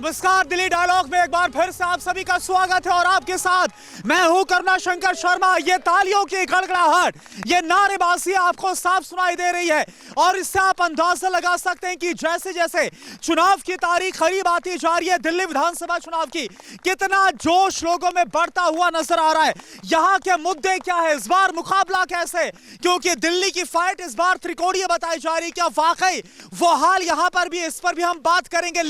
नमस्कार, दिल्ली डायलॉग में एक बार फिर से आप सभी का स्वागत है और आपके साथ मैं हूं करुणा शंकर शर्मा। ये तालियों की गड़गड़ाहट, ये नारेबाजी आपको साफ सुनाई दे रही है और इससे आप अंदाजा लगा सकते हैं कि जैसे जैसे चुनाव की तारीख करीब आती जा रही है, दिल्ली विधानसभा चुनाव की, कितना जोश लोगों में बढ़ता हुआ नजर आ रहा है। यहाँ के मुद्दे क्या है, इस बार मुकाबला कैसे, क्योंकि दिल्ली की फाइट इस बार त्रिकोणीय बताई जा रही है। क्या वाकई वो हाल यहाँ पर भी, इस पर भी हम बात करेंगे।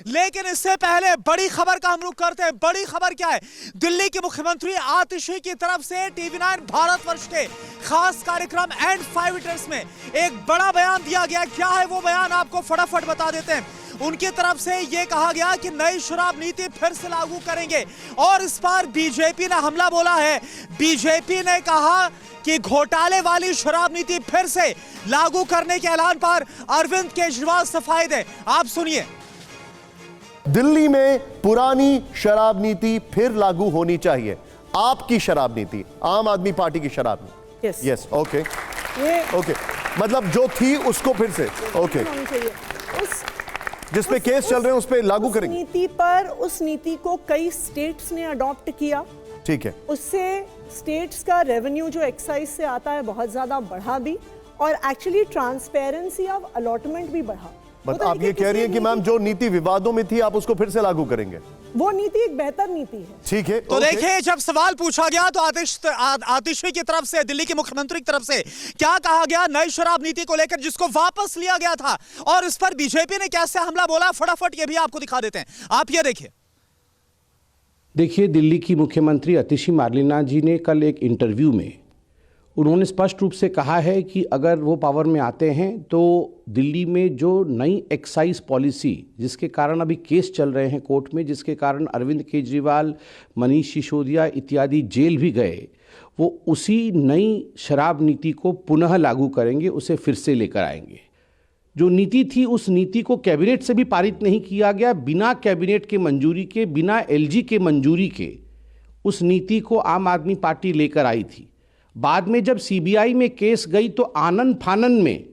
लेकिन इससे पहले बड़ी खबर का हम रुख करते हैं। बड़ी खबर क्या है? दिल्ली के मुख्यमंत्री आतिशी की तरफ से TV9 भारतवर्ष के खास कार्यक्रम एंड 5 ईटर्स में एक बड़ा बयान दिया गया। क्या है वो बयान, आपको फटाफट बता देते हैं। उनकी तरफ से यह कहा गया कि नई शराब नीति फिर से लागू करेंगे और इस पर बीजेपी ने हमला बोला है। बीजेपी ने कहा कि घोटाले वाली शराब नीति फिर से लागू करने के ऐलान पर अरविंद केजरीवाल सफाई दे। आप सुनिए। दिल्ली में पुरानी शराब नीति फिर लागू होनी चाहिए। आपकी शराब नीति, आम आदमी पार्टी की शराब नीति। यस, ओके ओके, मतलब जो थी उसको फिर से ओके जिस पे केस चल रहे हैं उस पे लागू करेंगे। नीति पर, उस नीति को कई स्टेट्स ने अडॉप्ट किया। ठीक है, उससे स्टेट्स का रेवेन्यू जो एक्साइज से आता है बहुत ज्यादा बढ़ा भी, और एक्चुअली ट्रांसपेरेंसी ऑफ अलॉटमेंट भी बढ़ा। बट आप ये कह रही हैं कि मैम जो नीति विवादों में थी आप उसको फिर से लागू करेंगे। वो नीति एक बेहतर नीति है। ठीक है, तो देखिए, जब सवाल पूछा गया तो आतिशी की तरफ से, दिल्ली के मुख्यमंत्री की तरफ से क्या कहा गया नई शराब नीति को लेकर, जिसको वापस लिया गया था, और इस पर बीजेपी ने कैसे हमला बोला, फटाफट ये भी आपको दिखा देते हैं। आप ये देखिए, दिल्ली की मुख्यमंत्री आतिशी मार्लेना जी ने कल एक इंटरव्यू में उन्होंने स्पष्ट रूप से कहा है कि अगर वो पावर में आते हैं तो दिल्ली में जो नई एक्साइज पॉलिसी, जिसके कारण अभी केस चल रहे हैं कोर्ट में, जिसके कारण अरविंद केजरीवाल, मनीष सिसोदिया इत्यादि जेल भी गए, वो उसी नई शराब नीति को पुनः लागू करेंगे, उसे फिर से लेकर आएंगे। जो नीति थी उस नीति को कैबिनेट से भी पारित नहीं किया गया। बिना कैबिनेट के मंजूरी के, बिना LG के मंजूरी के उस नीति को आम आदमी पार्टी लेकर आई थी। बाद में जब CBI में केस गई तो आनन फानन में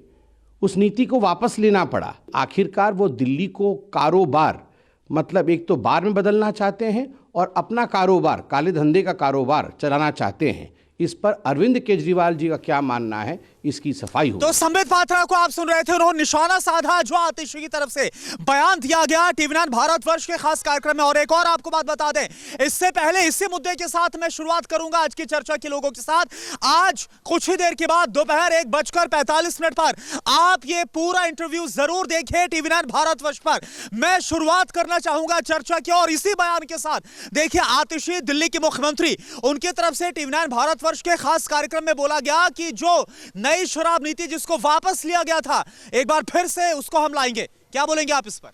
उस नीति को वापस लेना पड़ा। आखिरकार वो दिल्ली को कारोबार, मतलब एक तो बार में बदलना चाहते हैं और अपना कारोबार, काले धंधे का कारोबार चलाना चाहते हैं। इस पर अरविंद केजरीवाल जी का क्या मानना है, इसकी सफाई हो। तो संबित पात्रा को आप सुन रहे थे, उन्होंने निशाना साधा जो आतिशी की तरफ से बयान दिया गया TV9 भारतवर्ष के खास कार्यक्रम में। और एक और आपको बात बता दें, इससे पहले इसी मुद्दे के साथ मैं शुरुआत करूंगा आज की चर्चा के लोगों के साथ। आज कुछ ही देर के बाद दोपहर 1:45 पर आप ये पूरा इंटरव्यू जरूर देखें TV9 भारतवर्ष पर। मैं शुरुआत करना चाहूंगा चर्चा की और इसी बयान के साथ। देखिए, आतिशी दिल्ली के मुख्यमंत्री, उनकी तरफ से TV9 भारतवर्ष के खास कार्यक्रम में बोला गया कि जो नई शराब नीति जिसको वापस लिया गया था, एक बार फिर से उसको हम लाएंगे। क्या बोलेंगे आप इस पर?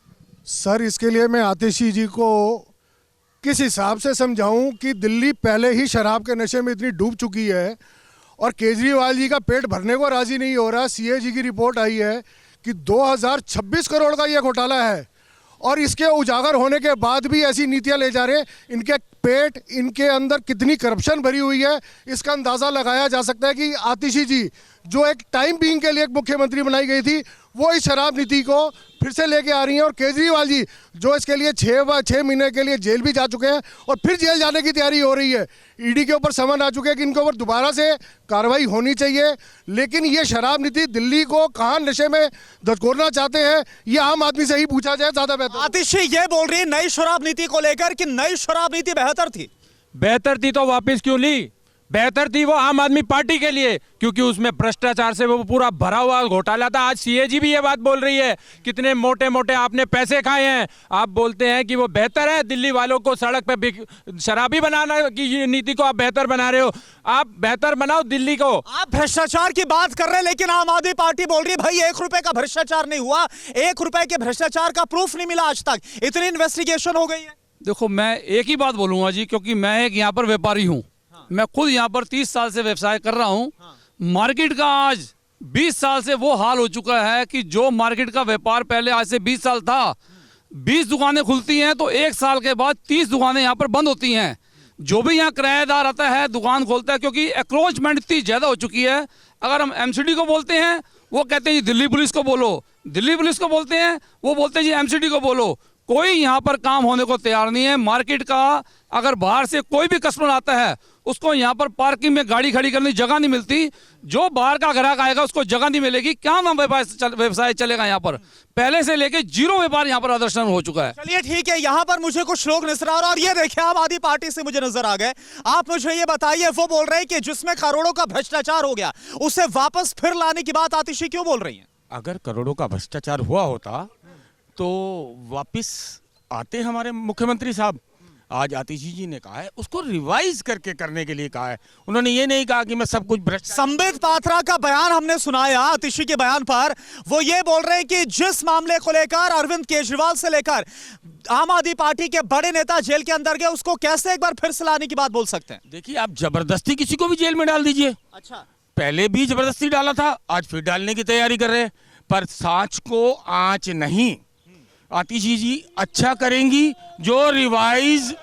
सर, इसके लिए मैं आतिशी जी को किस हिसाब से समझाऊं कि दिल्ली पहले ही शराब के नशे में इतनी डूब चुकी है और केजरीवाल जी का पेट भरने को राजी नहीं हो रहा। CAG की रिपोर्ट आई है कि 2026 करोड़ का यह घोटाला है और इसके उजागर होने के बाद भी ऐसी नीतियां ले जा रहे हैं। इनके पेट, इनके अंदर कितनी करप्शन भरी हुई है, इसका अंदाज़ा लगाया जा सकता है कि आतिशी जी जो एक टाइम बीइंग के लिए एक मुख्यमंत्री बनाई गई थी, वो इस शराब नीति को फिर से लेके आ रही हैं। और केजरीवाल जी जो इसके लिए 6 महीने के लिए जेल भी जा चुके हैं और फिर जेल जाने की तैयारी हो रही है। ED के ऊपर समन आ चुके हैं कि इनके ऊपर दोबारा से कार्रवाई होनी चाहिए। लेकिन ये शराब नीति दिल्ली को कहाँ नशे में धकेलना चाहते हैं, ये आम आदमी से ही पूछा जाए, ज्यादा बेहतर। आतिशी ये बोल रही है नई शराब नीति को लेकर कि नई शराब नीति बेहतर थी तो वापस क्यों ली? बेहतर थी वो आम आदमी पार्टी के लिए, क्योंकि उसमें भ्रष्टाचार से वो पूरा भरा हुआ घोटाला था। आज CAG भी ये बात बोल रही है, कितने मोटे मोटे आपने पैसे खाए हैं। आप बोलते हैं कि वो बेहतर है, दिल्ली वालों को सड़क पे शराबी बनाना की नीति को आप बेहतर बना रहे हो। आप बेहतर बनाओ दिल्ली को। आप भ्रष्टाचार की बात कर रहे हैं, लेकिन आम आदमी पार्टी बोल रही है भाई 1 रुपए का भ्रष्टाचार नहीं हुआ, 1 रुपए के भ्रष्टाचार का प्रूफ नहीं मिला आज तक, इतनी इन्वेस्टिगेशन हो गई है। देखो, मैं एक ही बात बोलूंगा जी, क्योंकि मैं एक यहाँ पर व्यापारी हूँ। मैं खुद यहाँ पर 30 साल से व्यवसाय कर रहा हूँ। मार्केट का आज 20 साल से वो हाल हो चुका है कि जो मार्केट का व्यापार पहले आज से 20 साल था, 20 दुकानें खुलती हैं तो 1 साल के बाद 30 दुकानें यहाँ पर बंद होती हैं। जो भी यहाँ किराएदार आता है दुकान खोलता है, क्योंकि एक्रोचमेंट इतनी ज़्यादा हो चुकी है। अगर हम MCD को बोलते हैं वो कहते हैं जी दिल्ली पुलिस को बोलो, दिल्ली पुलिस को बोलते हैं वो बोलते हैं जी MCD को बोलो। कोई यहाँ पर काम होने को तैयार नहीं है। मार्केट का अगर बाहर से कोई भी कस्टमर आता है उसको यहाँ पर पार्किंग में गाड़ी खड़ी करने की जगह नहीं मिलती। जो बाहर का ग्राहक आएगा उसको जगह नहीं मिलेगी। क्या नाम व्यवसाय चलेगा यहाँ पर? पहले से लेके जीरो व्यापार यहाँ पर आदर्शन हो चुका है। चलिए ठीक है, यहाँ पर मुझे कुछ लोग नजर आ रहे हैं और ये देखिए आम आदमी पार्टी से मुझे नजर आ गए। आप मुझे ये बताइए, वो बोल रहे हैं कि जिसमें करोड़ों का भ्रष्टाचार हो गया उसे वापस फिर लाने की बात आतिशी क्यों बोल रही है? अगर करोड़ों का भ्रष्टाचार हुआ होता तो वापस आते हमारे मुख्यमंत्री साहब। आज आतिशी जी ने कहा है उसको रिवाइज करके करने के लिए कहा है। उन्होंने ये नहीं कहा कि मैं सब कुछ भ्रष्ट। संबित पात्रा का बयान हमने सुनाया। आतिशी के बयान पर वो ये बोल रहे हैं कि जिस मामले को लेकर अरविंद केजरीवाल से लेकर आम आदमी पार्टी के बड़े नेता जेल के अंदर गए उसको कैसे एक बार फिर से लाने की बात बोल सकते हैं? देखिए, आप जबरदस्ती किसी को भी जेल में डाल दीजिए। अच्छा, पहले भी जबरदस्ती डाला था, आज फिर डालने की तैयारी कर रहे हैं, पर सांच को आंच नहीं। आतिशी जी अच्छा करेंगी जो रिवाइज।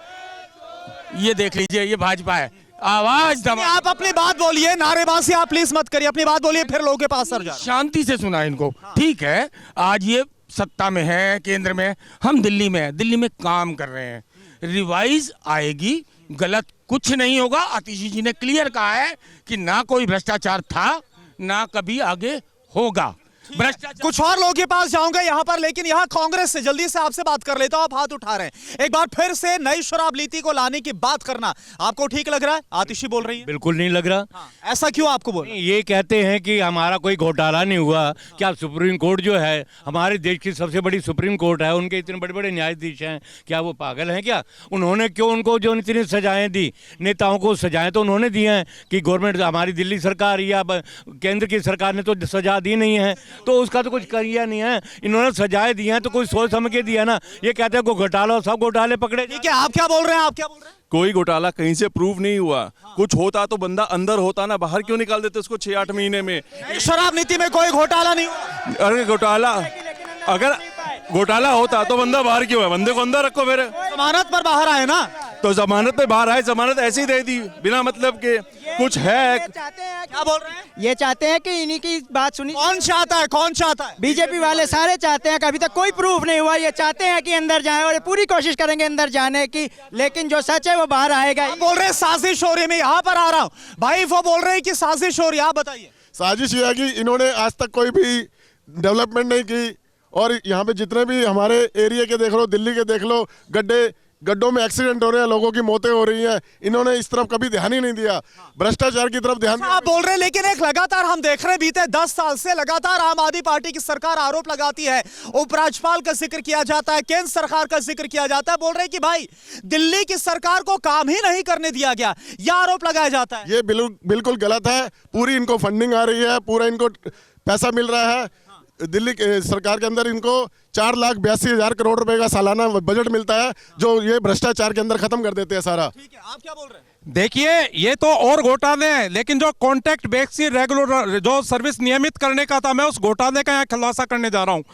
ये देख लीजिए, ये भाजपा है, आवाज दबा। आप अपनी बात बोलिए, नारेबाजी आप प्लीज मत करिए, अपनी बात बोलिए, फिर लोगों के पास सर जा। शांति से सुना इनको। ठीक है, आज ये सत्ता में है, केंद्र में है, हम दिल्ली में है, दिल्ली में काम कर रहे हैं। रिवाइज आएगी, गलत कुछ नहीं होगा। आतिशी जी ने क्लियर कहा है कि ना कोई भ्रष्टाचार था, ना कभी आगे होगा भ्रष्टाचार। कुछ और लोगों के पास जाऊंगा यहाँ पर, लेकिन यहाँ कांग्रेस से जल्दी से आपसे बात कर लेता हूं। आप हाथ उठा रहे हैं। एक बार फिर से नई शराब नीति को लाने की बात करना आपको ठीक लग रहा है? आतिशी बोल रही है बिल्कुल नहीं लग रहा। ऐसा क्यों आपको बोल? ये कहते हैं कि हमारा कोई घोटाला नहीं हुआ। क्या सुप्रीम कोर्ट जो है हमारे देश की सबसे बड़ी सुप्रीम कोर्ट है, उनके इतने बड़े बड़े न्यायाधीश हैं, क्या वो पागल हैं क्या? उन्होंने क्यों उनको जो इतनी सजाएं दी, नेताओं को सजाएं तो उन्होंने दी हैं कि गवर्नमेंट हमारी दिल्ली सरकार या केंद्र की सरकार ने तो सजा दी नहीं है, तो उसका तो कुछ किया नहीं है। इन्होंने सजाएं दी हैं तो कोई सोच समझ के दिया ना। ये कहते हैं को घोटाला, सब घोटाले पकड़े। ठीक है, आप क्या बोल रहे हैं? आप क्या बोल रहे हैं? कोई घोटाला कहीं से प्रूव नहीं हुआ। कुछ होता तो बंदा अंदर होता ना, बाहर क्यों निकाल देते उसको 6-8 महीने में? शराब नीति में कोई घोटाला नहीं हुआ। अरे घोटाला, अगर घोटाला होता तो बंदा बाहर क्यों है? बंदे को अंदर रखो फिर। जमानत पर बाहर आए ना, तो जमानत पे बाहर आए, जमानत ऐसे ही दे दी बिना मतलब के। कुछ है, क्या बोल रहे हैं? ये चाहते हैं कि इन्हीं की बात सुनी। कौन चाहता है? कौन चाहता है? बीजेपी वाले सारे चाहते हैं कि अभी तक कोई प्रूफ नहीं हुआ। ये चाहते हैं कि अंदर जाएं और ये पूरी कोशिश करेंगे अंदर जाने की, लेकिन जो सच है वो बाहर आएगा। बोल रहे हैं साजिश हो रही है। मैं यहाँ पर आ रहा हूँ भाई, वो बोल रहे हैं कि साजिश हो रही है। आप बताइए। साजिश ये है कि इन्होंने आज तक कोई भी डेवलपमेंट नहीं की, और यहाँ पे जितने भी हमारे एरिया के देख लो, दिल्ली के देख लो, गड्ढों में एक्सीडेंट हो रहे हैं, लोगों की मौतें हो रही हैं, इन्होंने इस तरफ कभी ध्यान ही नहीं दिया, भ्रष्टाचार की तरफ ध्यान। आप बोल रहे हैं, लेकिन एक लगातार हम देख रहे हैं बीते 10 साल से लगातार आम आदमी पार्टी की सरकार आरोप लगाती है। उपराज्यपाल का जिक्र किया जाता है, केंद्र सरकार का जिक्र किया जाता है, बोल रहे हैं कि भाई दिल्ली की सरकार को काम ही नहीं करने दिया गया, यह आरोप लगाया जाता है। ये बिल्कुल गलत है। पूरी इनको फंडिंग आ रही है, पूरा इनको पैसा मिल रहा है। दिल्ली सरकार के अंदर इनको 4,82,000 करोड़ रुपए का सालाना बजट मिलता है, जो ये भ्रष्टाचार के अंदर खत्म कर देते हैं सारा। ठीक है, आप क्या बोल रहे हैं? देखिए, ये तो और घोटाले हैं, लेकिन जो कॉन्ट्रैक्ट बेस की रेगुलर जो सर्विस नियमित करने का था, मैं उस घोटाले का यहाँ खुलासा करने जा रहा हूँ।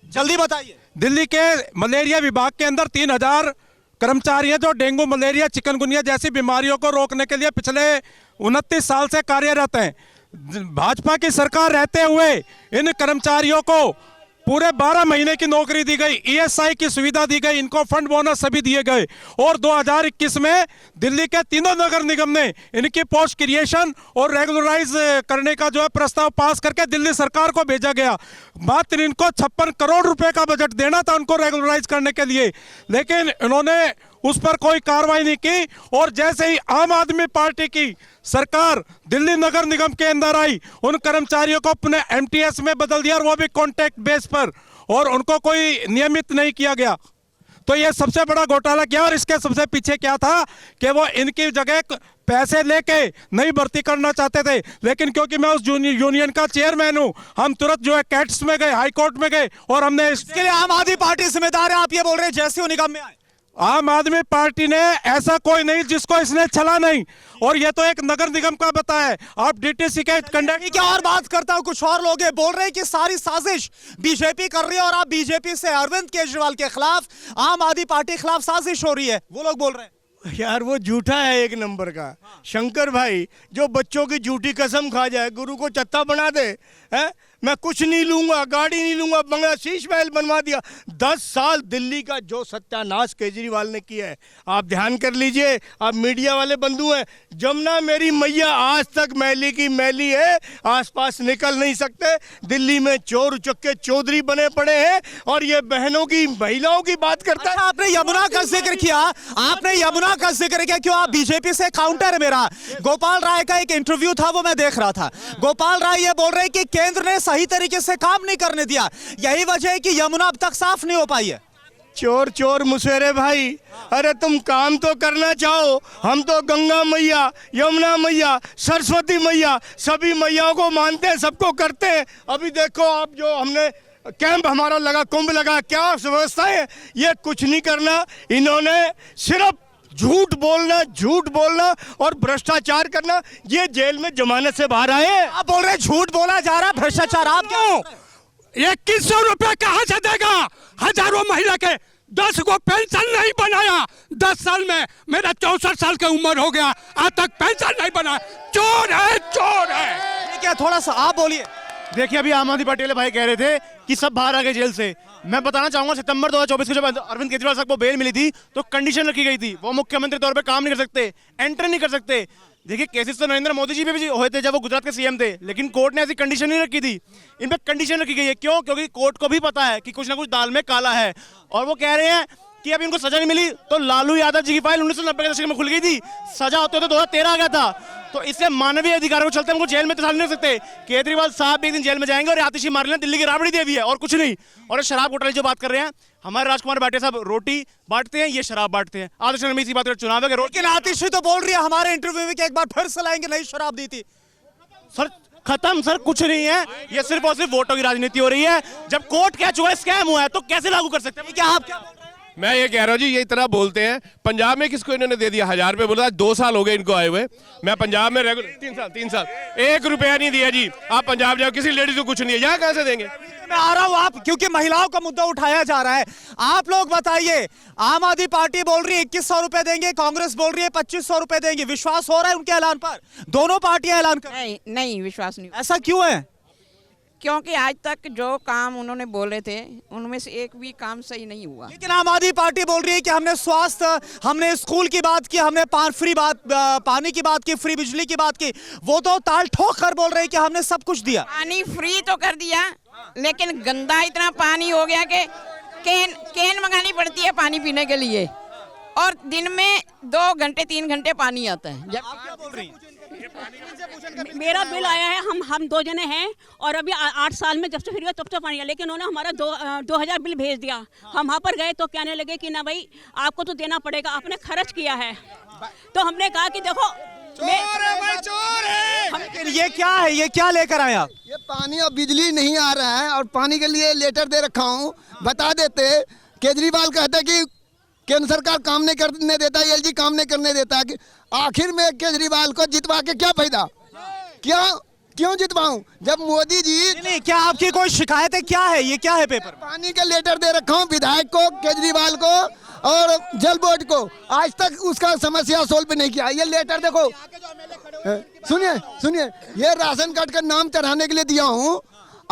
जल्दी बताइए। दिल्ली के मलेरिया विभाग के अंदर 3,000 कर्मचारी हैं जो डेंगू, मलेरिया, चिकनगुनिया जैसी बीमारियों को रोकने के लिए पिछले 29 साल से कार्यरत हैं। भाजपा की सरकार रहते हुए इन कर्मचारियों को पूरे 12 महीने की नौकरी दी गई, ईएसआई की सुविधा दी गई, इनको फंड बोनस सभी दिए गए, और 2021 में दिल्ली के तीनों नगर निगम ने इनकी पोस्ट क्रिएशन और रेगुलराइज करने का जो है प्रस्ताव पास करके दिल्ली सरकार को भेजा गया। मात्र इनको 56 करोड़ रुपए का बजट देना था उनको रेगुलराइज करने के लिए, लेकिन इन्होंने उस पर कोई कार्रवाई नहीं की। और जैसे ही आम आदमी पार्टी की सरकार दिल्ली नगर निगम के अंदर आई, उन कर्मचारियों को पुनः एमटीएस में बदल दिया, और वो भी कॉन्ट्रैक्ट बेस पर, और उनको कोई नियमित नहीं किया गया। तो ये सबसे बड़ा घोटाला किया। और इसके सबसे पीछे क्या था कि वो इनकी जगह पैसे लेके नहीं भर्ती करना चाहते थे, लेकिन क्योंकि मैं उस यूनियन का चेयरमैन हूं, हम तुरंत जो है कैट्स में गए, हाई कोर्ट में गए, और हमने इसके लिए आम आदमी पार्टी जिम्मेदार है। आप ये बोल रहे हैं जैसे वो निगम में आए। आम आदमी पार्टी ने, ऐसा कोई नहीं जिसको इसने छला नहीं, और ये तो एक नगर निगम का बताया। आप डीटीसी के कंडक्ट क्या और बात करता हूं, कुछ और लोग बोल रहे हैं कि सारी साजिश बीजेपी कर रही है, और आप बीजेपी से अरविंद केजरीवाल के खिलाफ, आम आदमी पार्टी के खिलाफ साजिश हो रही है, वो लोग बोल रहे हैं। यार वो झूठा है एक नंबर का। शंकर भाई जो बच्चों की झूठी कसम खा जाए, गुरु को चत्ता बना दे, है मैं कुछ नहीं लूंगा, गाड़ी नहीं लूंगा, बंगला शीश महल बनवा दिया। 10 साल दिल्ली का जो सत्यानाश केजरीवाल ने किया है, आप ध्यान कर लीजिए। आप मीडिया वाले बंधु हैं, जमुना मेरी मैया आज तक मैली की मैली है, आसपास निकल नहीं सकते। दिल्ली में चोर उचक्के चौधरी बने पड़े हैं और ये बहनों की महिलाओं की बात करता है। आपने यमुना का जिक्र किया, आपने यमुना का जिक्र किया, क्यों आप बीजेपी से काउंटर है मेरा। गोपाल राय का एक इंटरव्यू था, वो मैं देख रहा था। गोपाल राय ये बोल रहे हैं कि केंद्र ने सही तरीके से काम नहीं करने दिया, यही वजह है कि यमुना अब तक साफ नहीं हो पाई है। चोर चोर मुसेरे भाई, अरे तुम काम तो करना चाहो। हम तो गंगा मैया, यमुना मैया, सरस्वती मैया, सभी मैयाओं को मानते हैं, सबको करते हैं। अभी देखो आप, जो हमने कैंप हमारा लगा, कुंभ लगा, क्या व्यवस्था है, ये कुछ नहीं करना। इन्होंने सिर्फ झूठ बोलना और भ्रष्टाचार करना। ये जेल में जमानत से बाहर आए। आप बोल रहे झूठ बोला जा रहा, भ्रष्टाचार। आप क्यों 2100 रुपए कहाँ से देगा? हजारों महिला के 10 को पेंशन नहीं बनाया 10 साल में। मेरा 64 साल की उम्र हो गया, आज तक पेंशन नहीं बनाया। चोर है, चोर है। क्या, थोड़ा सा आप बोलिए। देखिए, अभी आम आदमी पार्टी वाले भाई कह रहे थे कि सब बाहर आ गए जेल से। मैं बताना चाहूंगा, सितंबर 2024 को जब अरविंद केजरीवाल साहब को बेल मिली थी तो कंडीशन रखी गई थी, वो मुख्यमंत्री तौर पे काम नहीं कर सकते, एंटर नहीं कर सकते। देखिए, केसेस तो नरेंद्र मोदी जी पे भी हुए थे जब वो गुजरात के सीएम थे, लेकिन कोर्ट ने ऐसी कंडीशन नहीं रखी थी। इन पे कंडीशन रखी गई है। क्यों? क्योंकि कोर्ट को भी पता है कि कुछ ना कुछ दाल में काला है। और वो कह रहे हैं कि अब इनको सजा नहीं मिली तो लालू यादव जी की फाइल 1990 के दशक में खुल गई थी, सजा होते होते 2013 आ गया था। तो इससे मानवीय अधिकारों को चलते हमको जेल में तो नहीं रख सकते। केजरीवाल साहब एक दिन जेल में जाएंगे और आतिशी मारलेना दिल्ली की राबड़ी देवी है और कुछ नहीं। और शराब घोटाले जो बात कर रहे हैं, हमारे राजकुमार भाटिया साहब रोटी बांटते हैं, ये शराब बांटते हैं। आतिशी में इसी बात कर चुनाव है, लेकिन आतिशी तो बोल रही है हमारे इंटरव्यू में कि एक बार फिर से लाएंगे, नई शराब दी थी। सर खत्म, सर कुछ नहीं है, ये सिर्फ और सिर्फ वोटों की राजनीति हो रही है। जब कोर्ट कह चुका है, स्कैम हुआ है, तो कैसे लागू कर सकते हैं? क्या आप क्या बोल रहे हैं? मैं ये कह रहा हूँ जी, ये इतना बोलते हैं। पंजाब में किसको इन्होंने दे दिया? 1000 रुपये बोला, 2 साल हो गए इनको आए हुए। मैं पंजाब में रेगुलर 3 साल 1 रुपया नहीं दिया जी। आप पंजाब जाओ, किसी लेडीज को कुछ नहीं है, यहाँ कहाँ से देंगे? मैं आ रहा हूँ, आप क्योंकि महिलाओं का मुद्दा उठाया जा रहा है, आप लोग बताइए। आम आदमी पार्टी बोल रही है 2100 रुपए देंगे, कांग्रेस बोल रही है 2500 रुपए देंगे। विश्वास हो रहा है उनके ऐलान पर? दोनों पार्टियां ऐलान कर नहीं, विश्वास नहीं। ऐसा क्यों है? क्योंकि आज तक जो काम उन्होंने बोले थे उनमें से एक भी काम सही नहीं हुआ। लेकिन आम आदमी पार्टी बोल रही है कि हमने स्वास्थ्य, हमने स्कूल की बात की, हमने पानी की बात की, फ्री बिजली की बात की। वो तो ताल ठोक कर बोल रहे हैं कि हमने सब कुछ दिया। पानी फ्री तो कर दिया, लेकिन गंदा इतना पानी हो गया कि कैन मंगानी पड़ती है पानी पीने के लिए, और दिन में 2 घंटे 3 घंटे पानी आता है। जब आप क्या बोल रही हैं? मेरा बिल आया है, हम 2 जने हैं और अभी 8 साल में जब से फ्री हुआ तब से पानी है, लेकिन उन्होंने हमारा 2000 बिल भेज दिया। हम वहाँ पर गए तो कहने लगे कि ना भाई आपको तो देना पड़ेगा, आपने खर्च किया है। तो हमने कहा कि देखो ये क्या है, ये क्या लेकर आए आप? ये पानी और बिजली नहीं आ रहा है और पानी के लिए लेटर दे रखा हूँ, बता देते। केजरीवाल कहते कि केंद्र सरकार काम नहीं करने देता, एलजी काम नहीं करने देता। कि आखिर में केजरीवाल को जितवा के क्या फायदा? क्यों जितवाऊं जब मोदी जी नहीं, क्या आपकी कोई शिकायत है? क्या है ये, क्या है पेपर? पानी का लेटर दे रखा हूँ विधायक को, केजरीवाल को और जल बोर्ड को, आज तक उसका समस्या सोल्व नहीं किया। ये लेटर देखो, सुनिए, ये राशन कार्ड का नाम चढ़ाने के लिए दिया हूँ,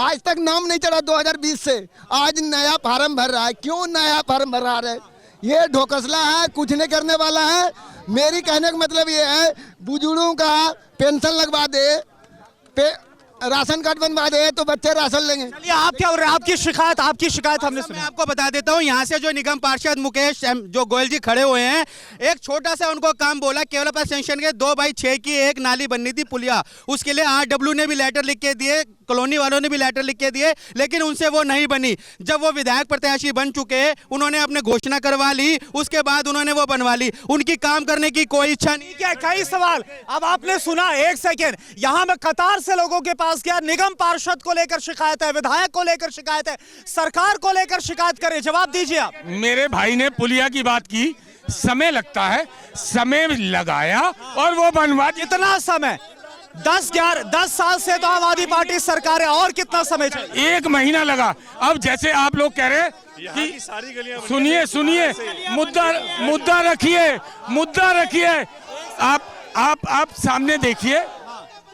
आज तक नाम नहीं चढ़ा 2020 से। आज नया फार्म भर रहा है। क्यों नया फार्म भर रहा है? ये ढोकसला है, कुछ नहीं करने वाला है। मेरी कहने का मतलब ये है, बुजुर्गों का पेंशन लगवा दे, राशन कार्ड बनवा दे तो बच्चे राशन लेंगे। चलिए, आप क्या हो रहे हैं? आपकी शिकायत हमने सुनी। मैं आपको बता देता हूँ, यहाँ से जो निगम पार्षद मुकेश जो गोयल जी खड़े हुए हैं, एक छोटा सा उनको काम बोला, केवल सेंक्शन के 2/6 की एक नाली बननी थी, पुलिया। उसके लिए RW ने भी लेटर लिख के दिए, कॉलोनी वालों ने भी लेटर लिख के दिए, लेकिन उनसे वो नहीं बनी। जब वो विधायक प्रत्याशी बन चुके, उन्होंने अपने घोषणा करवा ली, उसके बाद उन्होंने वो बनवा ली। उनकी काम करने की कोई इच्छा नहीं। क्या कई सवाल अब आपने सुना, एक सेकेंड, यहाँ मैं कतार से लोगों के पास गया। निगम पार्षद को लेकर शिकायत है, विधायक को लेकर शिकायत है, सरकार को लेकर शिकायत करे, जवाब दीजिए आप। मेरे भाई ने पुलिया की बात की, समय लगता है, समय लगाया और वो बनवा। कितना समय? 10 साल से तो आम आदमी पार्टी सरकार है, और कितना समय चाहिए? 1 महीना लगा। अब जैसे आप लोग कह रहे हैं कि सुनिए, मुद्दा रखिए। आप सामने देखिए,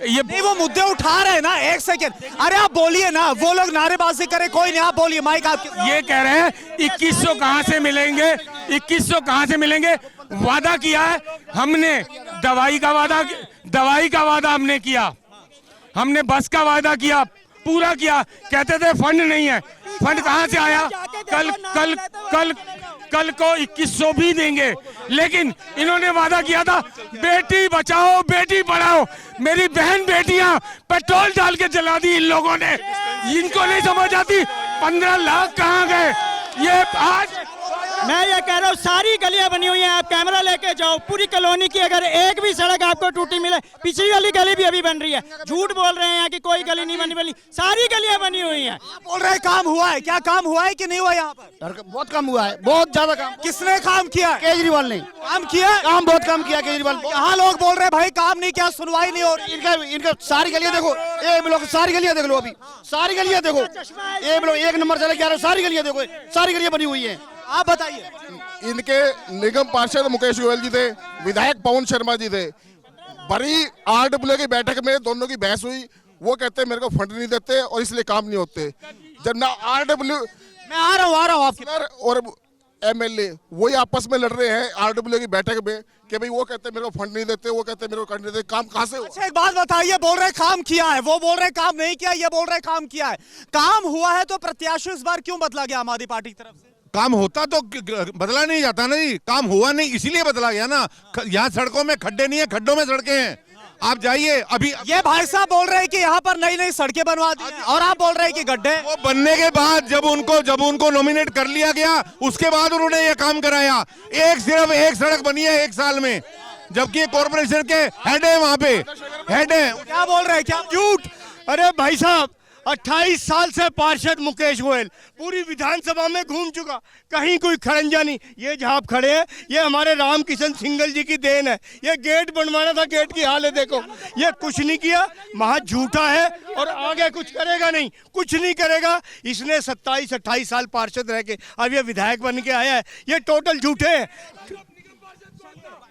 ये नहीं, वो मुद्दे उठा रहे हैं ना। एक सेकंड, अरे आप बोलिए ना, वो लोग नारेबाजी करे, कोई नहीं, आप बोलिए, माइक आपके। ये कह रहे हैं 2100 कहां से मिलेंगे, 2100 कहां से मिलेंगे। वादा किया है हमने, दवाई का वादा हमने किया, हमने बस का वादा किया, पूरा किया। कहते थे फंड नहीं है, फंड कहां से आया? कल को 2100 भी देंगे, लेकिन इन्होंने वादा किया था बेटी बचाओ बेटी पढ़ाओ। मेरी बहन बेटियां पेट्रोल डाल के जला दी इन लोगों ने। इनको नहीं समझ आती 15 लाख कहां गए। ये आज मैं ये कह रहा हूँ सारी गलियां बनी हुई हैं, आप कैमरा लेके जाओ पूरी कॉलोनी की, अगर एक भी सड़क आपको टूटी मिले, पिछली वाली गली भी अभी बन रही है। झूठ बोल रहे हैं कि कोई गली नहीं बनी, सारी गलियां बनी हुई हैं। बोल रहे काम हुआ है, क्या काम हुआ है कि नहीं हुआ यहाँ पर? बहुत कम हुआ है, बहुत ज्यादा काम। किसने काम किया? केजरीवाल ने काम किया, काम बहुत कम किया केजरीवाल। यहाँ लोग बोल रहे भाई काम नहीं किया, सुनवाई नहीं हो रही। इनका सारी गलियां देखो, सारी गलियां देख लो, अभी सारी गलियां देखो, एक नंबर चले जा रहे, सारी गलियां देखो, सारी गलियां बनी हुई है। आप बताइए। इनके निगम पार्षद मुकेश गोयल जी थे, विधायक पवन शर्मा जी थे। बड़ी RWA की बैठक में दोनों की बहस हुई। वो कहते मेरे को फंड नहीं देते और इसलिए काम नहीं होते। जब ना RWA, मैं आ रहा हूँ आपके और MLA वही आपस में लड़ रहे हैं RWA की बैठक में कि भाई वो कहते मेरे को फंड नहीं देते, वो कहते मेरे को फंड नहीं देते, काम कहाँ से हुआ? अच्छा एक बात बताइए, बोल रहे काम किया है, वो बोल रहे काम नहीं किया, ये बोल रहे काम किया है। काम हुआ है तो प्रत्याशी इस बार क्यों बदला गया आम आदमी पार्टी की तरफ से? काम होता तो बदला नहीं जाता ना जी, काम हुआ नहीं इसीलिए बदला गया ना। यहाँ सड़कों में खड्डे नहीं है, खड्डों में सड़कें हैं। आप जाइए अभी। ये भाई साहब बोल रहे हैं कि यहाँ पर नई नई सड़कें बनवा दी हैं, और आप बोल रहे हैं कि गड्ढे। वो बनने के बाद जब उनको नॉमिनेट कर लिया गया, उसके बाद उन्होंने ये काम कराया। सिर्फ एक सड़क बनी है 1 साल में, जबकि कॉर्पोरेशन के हेड है, वहाँ पे हेड है। क्या बोल रहे हैं, क्या झूठ? अरे भाई साहब 28 साल से पार्षद मुकेश गोयल पूरी विधानसभा में घूम चुका, कहीं कोई खड़ंजा नहीं। ये जहाँ आप खड़े हैं ये हमारे रामकिशन सिंगल जी की देन है। ये गेट बनवाना था, गेट की हाल है देखो। ये कुछ नहीं किया, महा झूठा है और आगे कुछ करेगा नहीं, कुछ नहीं करेगा। इसने 27-28 साल पार्षद रह के अब ये विधायक बन के आया है, ये टोटल झूठे हैं।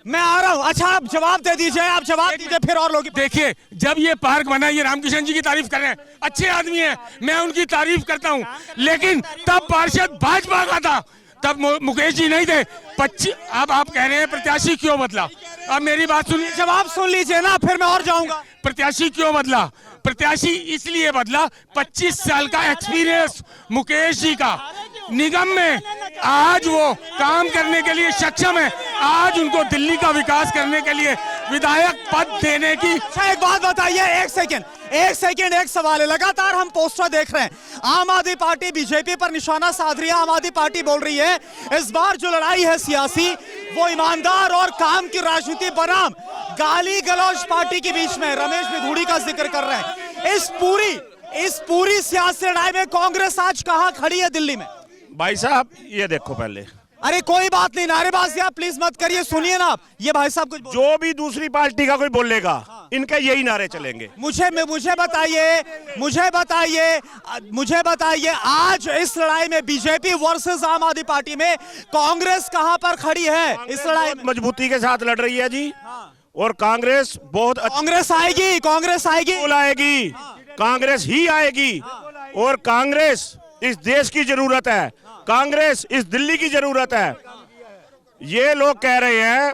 मैं आ रहा हूँ। अच्छा आप जवाब दे दीजिए, आप जवाब दीजिए, फिर और लोग। देखिए जब ये पार्क बना, ये रामकिशन जी की तारीफ कर रहे हैं, अच्छे आदमी हैं, मैं उनकी तारीफ करता हूं, लेकिन तब पार्षद भाजपा का था, तब मुकेश जी नहीं थे। 25 अब आप कह रहे हैं प्रत्याशी क्यों बदला? अब मेरी बात सुनिए, जवाब सुन लीजिए ना, फिर मैं और जाऊंगा। प्रत्याशी क्यों बदला? प्रत्याशी इसलिए बदला 25 साल का एक्सपीरियंस मुकेश जी का निगम में, आज वो काम करने के लिए सक्षम है। आज उनको दिल्ली का विकास करने के लिए विधायक पद देने की। अच्छा एक बात बताइए, एक सेकंड, एक सवाल है। लगातार हम पोस्टर देख रहे हैं, आम आदमी पार्टी बीजेपी पर निशाना साध रही है। आम आदमी पार्टी बोल रही है इस बार जो लड़ाई है सियासी, वो ईमानदार और काम की राजनीति बनाम गाली गलौज पार्टी के बीच में। रमेश भिधूड़ी का जिक्र कर रहे हैं। इस पूरी सियासी लड़ाई में कांग्रेस आज कहां खड़ी है दिल्ली में? भाई साहब ये देखो पहले। अरे कोई बात नहीं, नारेबाजी आप प्लीज मत करिए, सुनिए ना आप। ये भाई साहब कुछ जो भी दूसरी पार्टी का कोई बोलेगा, इनके यही नारे चलेंगे। मुझे बताइए आज इस लड़ाई में बीजेपी वर्सेस आम आदमी पार्टी में कांग्रेस कहां पर खड़ी है? इस लड़ाई में मजबूती के साथ लड़ रही है जी, और कांग्रेस बहुत कांग्रेस आएगी, कांग्रेस ही आएगी। और कांग्रेस इस देश की जरूरत है, कांग्रेस इस दिल्ली की जरूरत है। ये लोग कह रहे हैं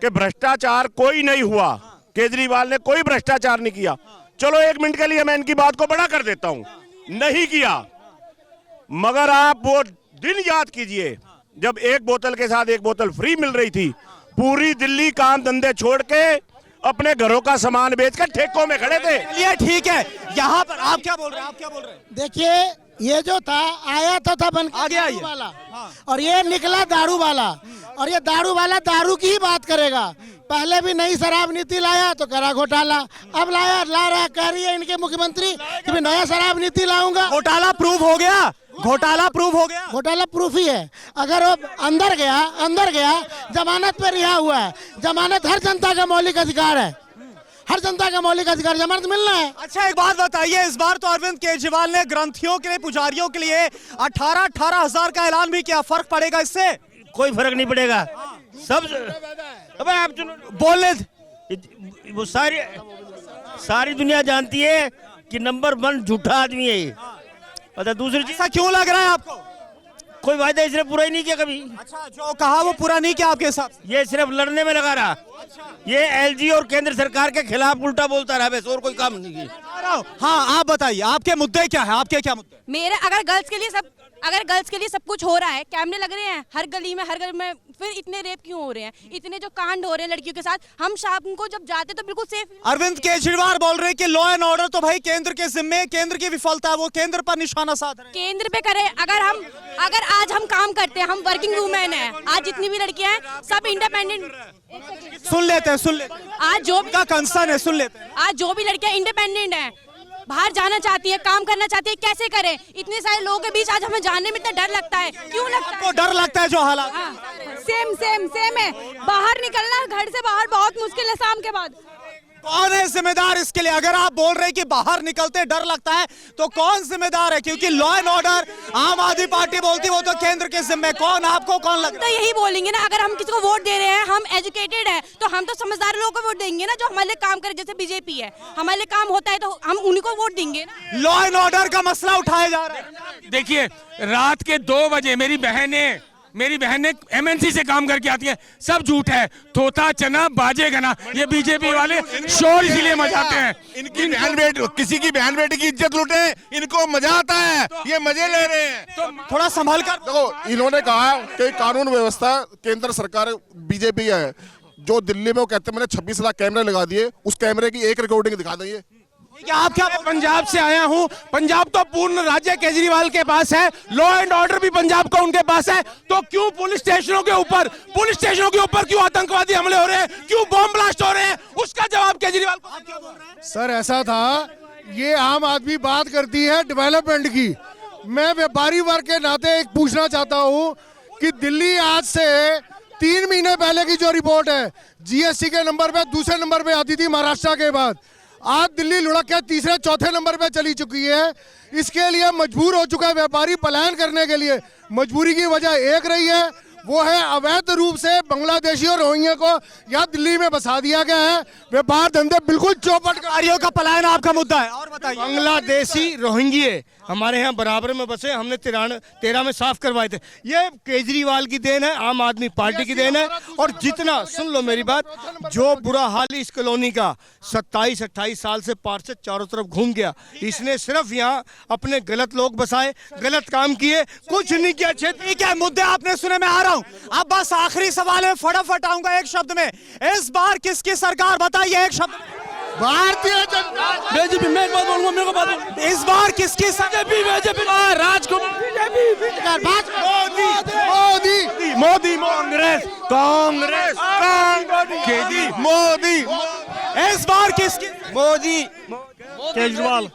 कि भ्रष्टाचार कोई नहीं हुआ, केजरीवाल ने कोई भ्रष्टाचार नहीं किया। चलो 1 मिनट के लिए मैं इनकी बात को बड़ा कर देता हूं, नहीं किया। मगर आप वो दिन याद कीजिए जब 1 बोतल के साथ 1 बोतल फ्री मिल रही थी। पूरी दिल्ली काम धंधे छोड़ के अपने घरों का सामान बेचकर ठेकों में खड़े थे। ये ठीक है, यहाँ पर आप क्या बोल रहे हैं? देखिए ये जो था आया तो था बन के दारू वाला, और ये निकला दारू वाला, और ये दारू वाला दारू की ही बात करेगा। पहले भी नई शराब नीति लाया तो करा घोटाला, अब ला रहा कह रही है इनके मुख्यमंत्री कि मैं नया शराब नीति लाऊंगा। घोटाला प्रूव हो गया, घोटाला प्रूफ ही है। अगर वो अंदर गया जमानत पे रिहा हुआ है। जमानत हर जनता का मौलिक अधिकार है, हर जनता का मौलिक अधिकार, जमानत मिलना है। अच्छा एक बात बताइए, इस बार तो अरविंद केजरीवाल ने ग्रंथियों के लिए, पुजारियों के लिए 18,000 हजार का ऐलान भी किया। फर्क पड़ेगा इससे? कोई फर्क नहीं पड़ेगा। सब अब आप बोले वो सारी सारी दुनिया जानती है कि नंबर 1 झूठा आदमी है ये। अच्छा दूसरी चीज, ऐसा क्यों लग रहा है आपको? कोई वायदा इसने पूरा ही नहीं किया कभी। अच्छा, जो कहा वो पूरा नहीं किया आपके हिसाब से? ये सिर्फ लड़ने में लगा रहा। ये एलजी और केंद्र सरकार के खिलाफ उल्टा बोलता रहा, बस और कोई काम नहीं किया। हाँ, आप बताइए आपके मुद्दे क्या है? आपके क्या मुद्दे? मेरे अगर गर्ल्स के लिए सब कुछ हो रहा है, कैमरे लग रहे हैं हर गली में, फिर इतने रेप क्यों हो रहे हैं, इतने जो कांड हो रहे हैं लड़कियों के साथ, हम शाम को जब जाते तो बिल्कुल सेफ। अरविंद केजरीवाल बोल रहे हैं कि लॉ एंड ऑर्डर तो भाई केंद्र के जिम्मे, केंद्र की विफलता है, वो केंद्र पर निशाना साध रहे हैं। केंद्र पे करे, अगर आज हम काम करते हैं, हम वर्किंग वुमेन है, आज जितनी भी लड़कियां हैं सब इंडिपेंडेंट। सुन लेते हैं आज जो का कंसर्न है, सुन लेते हैं। आज जो भी लड़कियां इंडिपेंडेंट हैं, बाहर जाना चाहती है, काम करना चाहती है, कैसे करें? इतने सारे लोगों के बीच आज हमें जानने में इतना डर लगता है। क्यों लगता है? आपको डर लगता है जो हालात? सेम है। बाहर निकलना घर से बाहर बहुत मुश्किल है शाम के बाद। कौन है जिम्मेदार इसके लिए? अगर आप बोल रहे हैं कि बाहर निकलते डर लगता है तो कौन जिम्मेदार है? क्योंकि लॉ एंड ऑर्डर आम आदमी पार्टी बोलती है वो तो केंद्र के जिम्मे। कौन, आपको कौन लगता है? तो यही बोलेंगे ना, अगर हम किसी को वोट दे रहे हैं, हम एजुकेटेड है तो हम तो समझदार लोगों को वोट देंगे ना, जो हमारे लिए काम करे। जैसे बीजेपी है, हमारे लिए काम होता है तो हम उन्हीं को वोट देंगे ना। लॉ एंड ऑर्डर का मसला उठाया जा रहा है। देखिए, रात के 2 बजे मेरी बहनें एमएनसी से काम करके आती हैं, सब झूठ है। तोता चना बाजे गना, ये बीजेपी वाले शोर इसीलिए मचाते हैं। इनकी बहन बेटी, किसी की बहन बेटी की इज्जत लूटे, इनको मजा आता है, ये मजे ले रहे हैं। तो थोड़ा संभाल कर देखो, इन्होंने कहा कि कानून व्यवस्था केंद्र सरकार बीजेपी है। जो दिल्ली में वो कहते हैं मैंने 26 लाख कैमरे लगा दिए, उस कैमरे की एक रिकॉर्डिंग दिखा देंगे। आप क्या? पंजाब से आया हूं, पंजाब तो पूर्ण राज्य केजरीवाल के पास है, लॉ एंड ऑर्डर भी पंजाब का उनके पास है, तो क्यों पुलिस स्टेशनों के ऊपर क्यों आतंकवादी हमले हो रहे हैं, क्यों बॉम्ब ब्लास्ट हो रहे हैं? उसका जवाब केजरीवाल को क्या बोल रहे हैं? सर ऐसा था, ये आम आदमी बात करती है डेवलपमेंट की। मैं व्यापारी वर्ग के नाते एक पूछना चाहता हूं कि दिल्ली आज से 3 महीने पहले की जो रिपोर्ट है, जीएसटी के नंबर पे दूसरे नंबर पे आती थी महाराष्ट्र के बाद, आज दिल्ली लुढ़क के तीसरे चौथे नंबर पे चली चुकी है। इसके लिए मजबूर हो चुका है व्यापारी पलायन करने के लिए। मजबूरी की वजह एक रही है, वो है अवैध रूप से बांग्लादेशी और रोहिंग्या को यहाँ दिल्ली में बसा दिया गया है। व्यापार धंधे बिल्कुल चौपट। कार्यों का पलायन आपका मुद्दा है, और बताइए। बांग्लादेशी रोहिंग्या हमारे यहाँ बराबर में बसे, हमने 13 में साफ करवाए थे। ये केजरीवाल की देन है, आम आदमी पार्टी की देन है। और जितना, सुन लो मेरी बात, जो बुरा हाल इस कॉलोनी का 27-28 साल से पार्षद चारों तरफ घूम गया, इसने सिर्फ यहाँ अपने गलत लोग बसाए, गलत काम किए, कुछ नहीं किया। ठीक है, मुद्दे आपने सुने, मैं आ रहा हूँ। अब बस आखिरी सवाल है, फटाफट आऊंगा एक शब्द में। इस बार किसकी सरकार, बताइए एक शब्द। भारतीय जनता बीजेपी। मैं एक बात बोलूंगा, मेरे को बात। इस बार किसकी? बीजेपी राजकुमार, मोदी कांग्रेस मोदी। इस बार किसकी? मोदी केजरीवाल,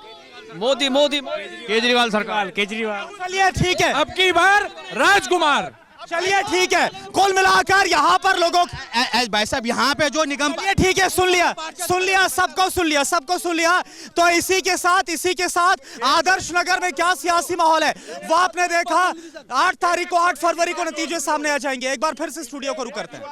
मोदी केजरीवाल सरकार, केजरीवाल। चलिए ठीक है, अब की बार राजकुमार। चलिए ठीक है, कुल मिलाकर यहाँ पर लोगों भाई साहब यहाँ पे जो निगम, ठीक है, सुन लिया, सबको सुन लिया। तो इसी के साथ आदर्श नगर में क्या सियासी माहौल है वो आपने देखा। 8 फरवरी को नतीजे सामने आ जाएंगे। एक बार फिर से स्टूडियो को रुक करते हैं।